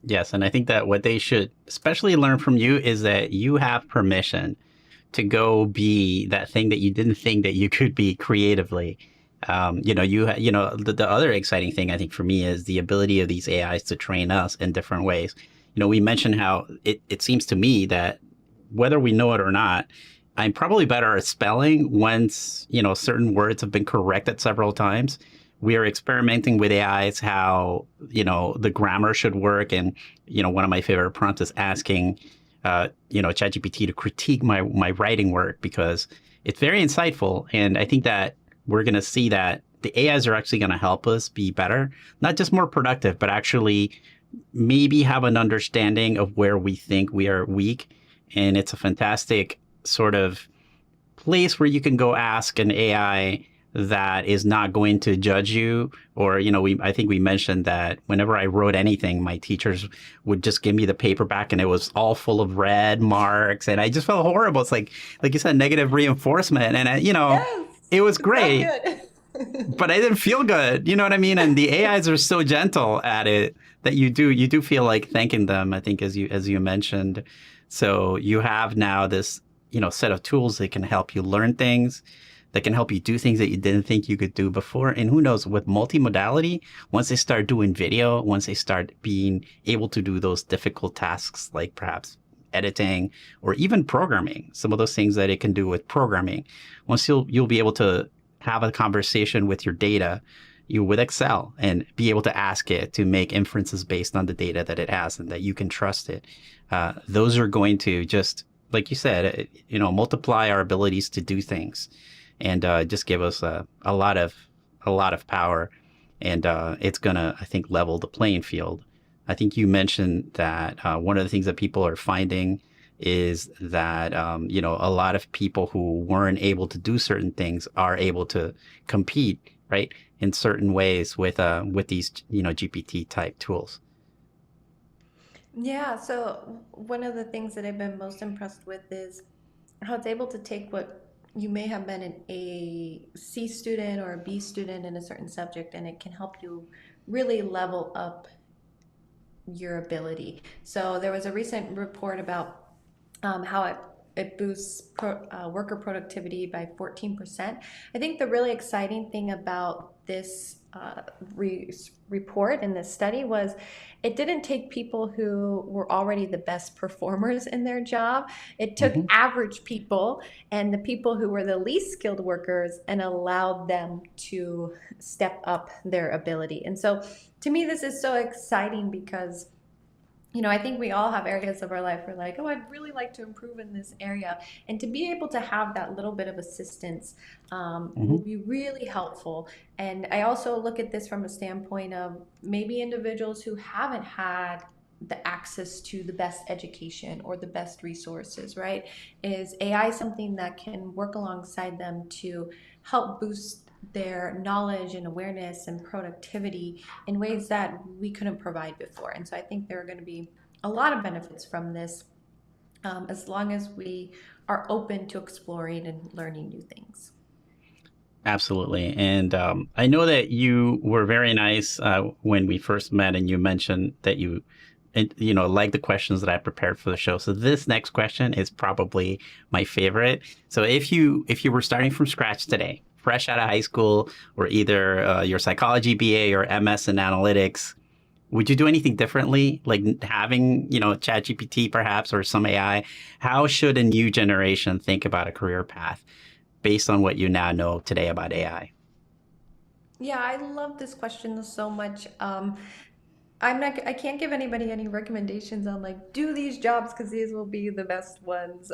Yes, and I think that what they should especially learn from you is that you have permission to go be that thing that you didn't think that you could be creatively. The other exciting thing I think for me is the ability of these AIs to train us in different ways. We mentioned how it seems to me that whether we know it or not, I'm probably better at spelling once, certain words have been corrected several times. We are experimenting with AIs, how, the grammar should work. And, one of my favorite prompts is asking, ChatGPT to critique my writing work because it's very insightful. And I think that we're going to see that the AIs are actually going to help us be better, not just more productive, but actually maybe have an understanding of where we think we are weak. And it's a fantastic sort of place where you can go ask an AI that is not going to judge you. Or, I think we mentioned that whenever I wrote anything, my teachers would just give me the paper back and it was all full of red marks. And I just felt horrible. It's like you said, negative reinforcement. And, Yes, it was it's not great, good. but I didn't feel good. You know what I mean? And the AIs are so gentle at it that you do feel like thanking them, I think, as you mentioned. So you have now this, set of tools that can help you learn things, that can help you do things that you didn't think you could do before. And who knows, with multimodality, once they start doing video, once they start being able to do those difficult tasks like perhaps editing or even programming, some of those things that it can do with programming, once you'll be able to have a conversation with your data, you with Excel, and be able to ask it to make inferences based on the data that it has and that you can trust it. Those are going to just, like you said, multiply our abilities to do things, and just give us a lot of power. And it's gonna, I think, level the playing field. I think you mentioned that one of the things that people are finding is that a lot of people who weren't able to do certain things are able to compete, right, in certain ways with these GPT type tools. Yeah, so one of the things that I've been most impressed with is how it's able to take what you may have been an A C student or a B student in a certain subject, and it can help you really level up your ability. So there was a recent report about how it boosts worker productivity by 14%. I think the really exciting thing about this report and this study was it didn't take people who were already the best performers in their job. It took Hmm. average people and the people who were the least skilled workers and allowed them to step up their ability. And so to me, this is so exciting because I think we all have areas of our life where like, oh, I'd really like to improve in this area. And to be able to have that little bit of assistance will Hmm. be really helpful. And I also look at this from a standpoint of maybe individuals who haven't had the access to the best education or the best resources, right? Is AI something that can work alongside them to help boost their knowledge and awareness and productivity in ways that we couldn't provide before. And so I think there are going to be a lot of benefits from this as long as we are open to exploring and learning new things. Absolutely. And I know that you were very nice when we first met, and you mentioned that like the questions that I prepared for the show. So this next question is probably my favorite. So if you were starting from scratch today, fresh out of high school, or either your psychology BA or MS in analytics, would you do anything differently, like having ChatGPT perhaps or some AI? How should a new generation think about a career path based on what you now know today about AI? Yeah, I love this question so much. I can't give anybody any recommendations on like do these jobs because these will be the best ones.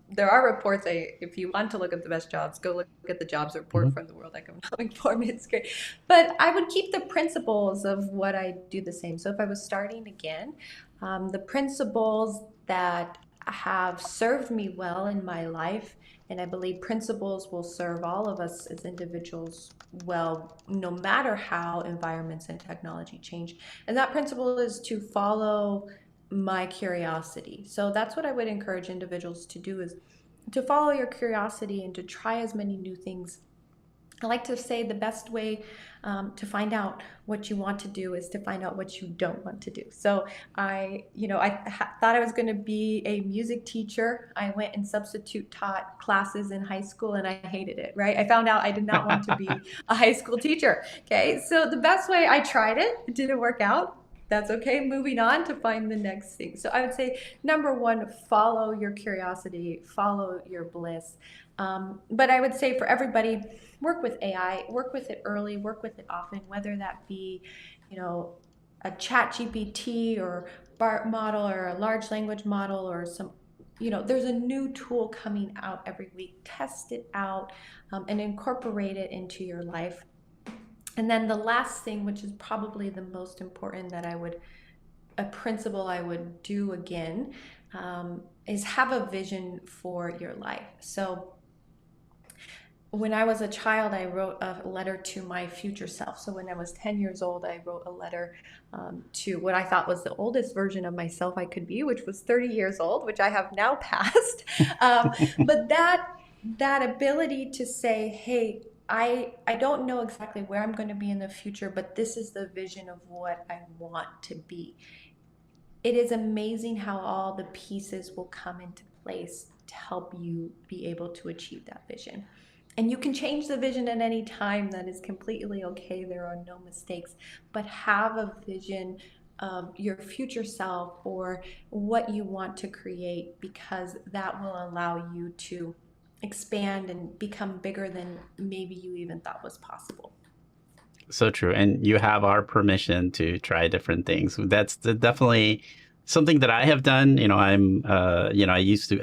There are reports. If you want to look at the best jobs, go look at the jobs report Mhm. from the World Economic Forum. It's great, but I would keep the principles of what I do the same. So if I was starting again, the principles that have served me well in my life, and I believe principles will serve all of us as individuals well, no matter how environments and technology change. And that principle is to follow my curiosity. So that's what I would encourage individuals to do, is to follow your curiosity and to try as many new things. I like to say the best way to find out what you want to do is to find out what you don't want to do. So thought I was going to be a music teacher. I went and substitute taught classes in high school and I hated it, right? I found out I did not want to be a high school teacher. Okay. So the best way, I tried it, it didn't work out. That's okay. Moving on to find the next thing. So I would say number one, follow your curiosity, follow your bliss. But I would say for everybody, work with AI, work with it early, work with it often, whether that be, you know, a chat GPT or BART model or a large language model or some, there's a new tool coming out every week. Test it out and incorporate it into your life. And then the last thing, which is probably the most important that a principle I would do again, is have a vision for your life. So when I was a child, I wrote a letter to my future self. So when I was 10 years old, I wrote a letter to what I thought was the oldest version of myself I could be, which was 30 years old, which I have now passed. But that ability to say, hey, I don't know exactly where I'm going to be in the future, but this is the vision of what I want to be. It is amazing how all the pieces will come into place to help you be able to achieve that vision. And you can change the vision at any time. That is completely okay. There are no mistakes. But have a vision of your future self or what you want to create, because that will allow you to expand and become bigger than maybe you even thought was possible. So true. And you have our permission to try different things. That's definitely something that I have done. I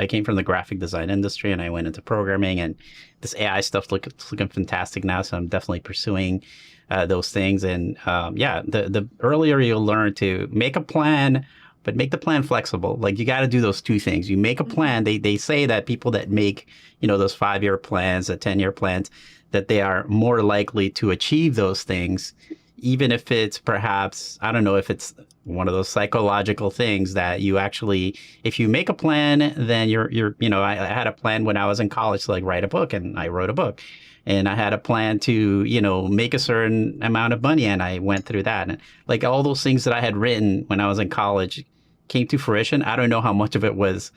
came from the graphic design industry and I went into programming, and this AI stuff it's looking fantastic now. So I'm definitely pursuing those things. And the earlier you learn to make a plan, but make the plan flexible. Like you got to do those two things. You make a plan. Mm-hmm. They say that people that make, those 5-year plans, the 10-year plans, that they are more likely to achieve those things, even if it's perhaps, I don't know if it's one of those psychological things that you actually, if you make a plan, then I had a plan when I was in college to like write a book, and I wrote a book. And I had a plan to, make a certain amount of money, and I went through that. And like all those things that I had written when I was in college came to fruition. I don't know how much of it was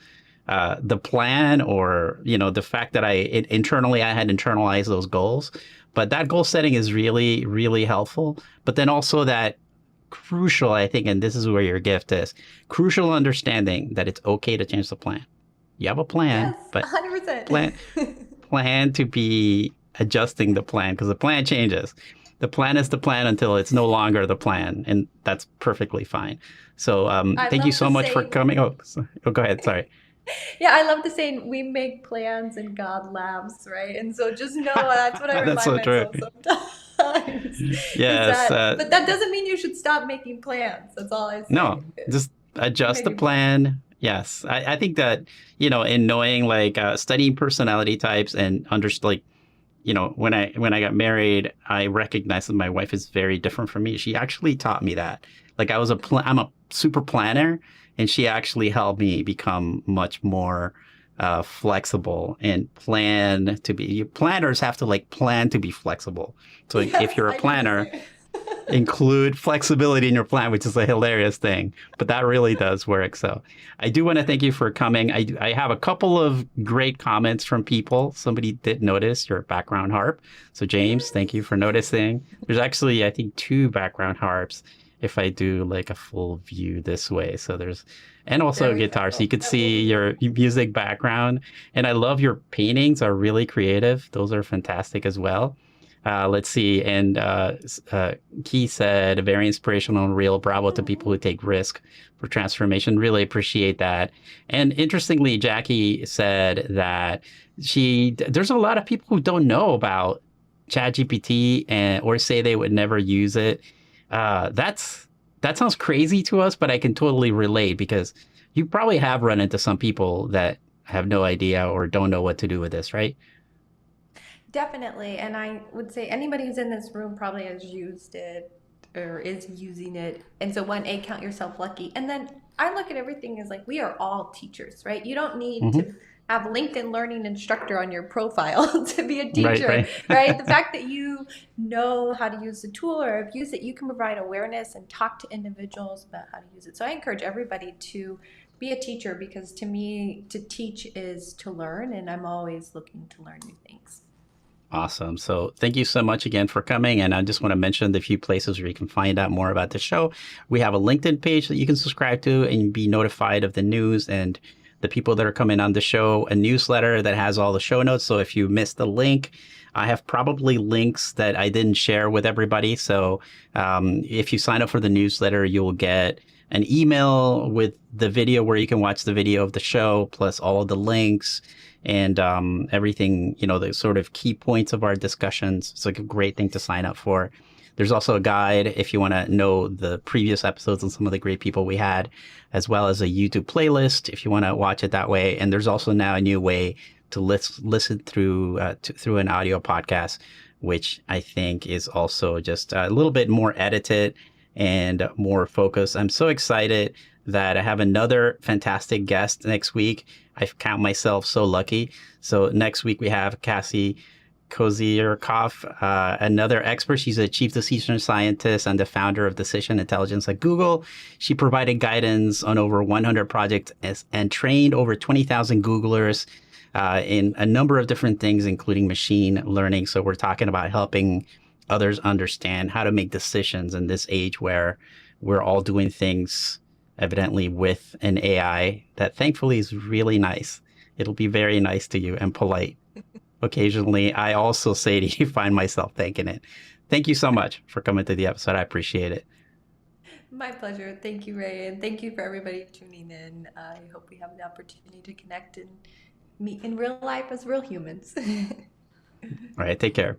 the plan, or the fact that internally I had internalized those goals. But that goal setting is really, really helpful. But then also that crucial, I think, and this is where your gift is, crucial understanding that it's okay to change the plan. You have a plan, Yes, but 100%. plan plan to be adjusting the plan, because the plan changes. The plan is the plan until it's no longer the plan, and that's perfectly fine. So I thank you love so the much for saying. coming. Go ahead. Sorry. Yeah, I love the saying, we make plans and God laughs, right? And so just know that's what I That's remind so true. myself sometimes is Yes. that, but that doesn't mean you should stop making plans. That's all I No, say. just Keep adjust the making plans. plan. Yes. I think that, in knowing like studying personality types and like, when I got married, I recognized that my wife is very different from me. She actually taught me that. Like I'm a super planner, and she actually helped me become much more flexible and plan to be. Planners have to like plan to be flexible. So if Yes, you're a I do the planner, same. include flexibility in your plan, which is a hilarious thing, but that really does work. So I do want to thank you for coming. I have a couple of great comments from people. Somebody did notice your background harp. So James, thank you for Yes. noticing. There's actually, I think, 2 background harps if I do like a full view this way. So and also There a we guitar. So go. you could That will see be your great. music background. And I love your paintings are really creative. Those are fantastic as well. Let's see. And Key said, very inspirational and real. Bravo to people who Mhm. take risk for transformation. Really appreciate that. And interestingly, Jackie said that there's a lot of people who don't know about ChatGPT and or say they would never use it. That sounds crazy to us, but I can totally relate because you probably have run into some people that have no idea or don't know what to do with this, right? Definitely. And I would say anybody who's in this room probably has used it or is using it. And so, one, A, count yourself lucky. And then I look at everything as like we are all teachers, right? You don't need Hmm. to have LinkedIn Learning Instructor on your profile to be a Right, teacher, right. right? The fact that you know how to use the tool or have used it, you can provide awareness and talk to individuals about how to use it. So, I encourage everybody to be a teacher because to me, to teach is to learn, and I'm always looking to learn new things. Awesome. So thank you so much again for coming. And I just want to mention the few places where you can find out more about the show. We have a LinkedIn page that you can subscribe to and be notified of the news and the people that are coming on the show, a newsletter that has all the show notes. So if you missed the link, I have probably links that I didn't share with everybody. So if you sign up for the newsletter, you'll get an email with the video where you can watch the video of the show, plus all of the links and everything, the sort of key points of our discussions. It's like a great thing to sign up for. There's also a guide if you want to know the previous episodes and some of the great people we had, as well as a YouTube playlist if you want to watch it that way. And there's also now a new way to listen through an audio podcast, which I think is also just a little bit more edited and more focused. I'm so excited that I have another fantastic guest next week. I count myself so lucky. So next week we have Cassie Kozierkov, another expert. She's a chief decision scientist and the founder of Decision Intelligence at Google. She provided guidance on over 100 projects and trained over 20,000 Googlers in a number of different things, including machine learning. So we're talking about helping others understand how to make decisions in this age where we're all doing things evidently with an AI that thankfully is really nice. It'll be very nice to you and polite. Occasionally, I also say to you, find myself thanking it. Thank you so much for coming to the episode. I appreciate it. My pleasure. Thank you, Ray, and thank you for everybody tuning in. I hope we have the opportunity to connect and meet in real life as real humans. All right, take care.